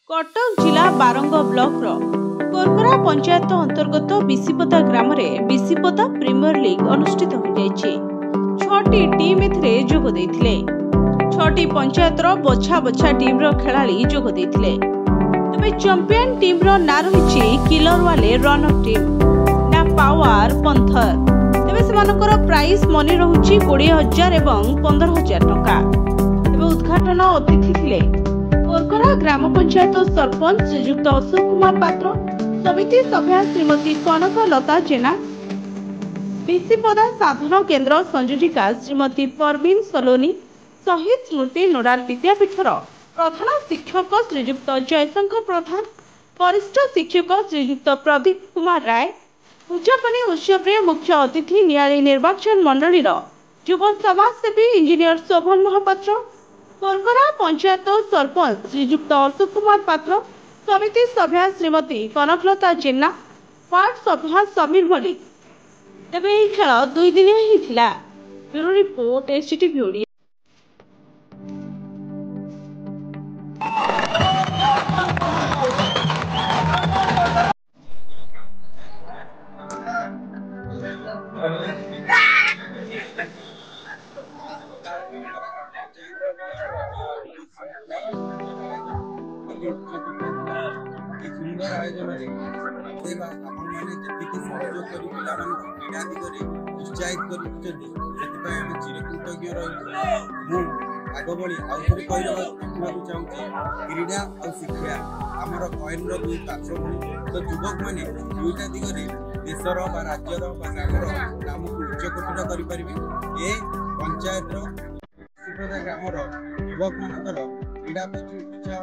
कटक जिला बारंग ब्लॉक कोरकरा पंचायत अंतर्गत बिसिपदा ग्राम में बिसिपदा प्रीमियर लीग अनुष्ठित हो जाइए। 6टी टीम एथिरे जोग देथिले। 6टी पंचायतर बछा बछा टीम रो खेलाड़ी जोग देथिले। तबे चैंपियन टीम रो ना रही किलर वाले रनर टीम ना पावर पंथर। तबे सेमानकर प्राइस मनी रहुछि 20,000 एवं 15,000 टका। तबे उद्घाटन अतिथि थिले कोरकरा ग्राम पंचायत सरपंच श्रीयुक्त अशोक कुमार पात्र, समिति सभ्या श्रीमती कनक लता जेना, बिसिपदा साधन केन्द्र संयोजिका श्रीमती परवीन सलोनी, शहीद स्मृति नोडाल विद्यापीठर प्रधान शिक्षक श्रीयुक्त जयशंकर प्रधान, वरिष्ठ शिक्षक श्रीयुक्त प्रदीप कुमार राय, उद्यापनी उत्सव मुख्य अतिथि नियाली निर्वाचन मंडलीर युव समाजसेवी इंजीनियर शोभन महापात्र, कोरकरा पंचायत सरपंच श्रीयुक्त अशोक कुमार पात्र, समिति सभ्या श्रीमती कनकलता जेना, वार्ड सभ्या समीर मलिक। तेबे यह खेल 2 दिनिया ही थिला। Bureau report STV Odia. सुंदर आयोजन उत्साहित कर चिरकृतज्ञ रही आग बढ़ी आउे कहवाक चाहूँगी क्रीड़ा और शिक्षा आमर कॉइन दुई पार्श्व तो युवक मैंने दुईटा दिगरे देशर राज्यर ग्रामर नाम को उच्चकोटीर करें। ए पंचायत ग्रामर युवक मान क्रीड़ा प्रति उत्साह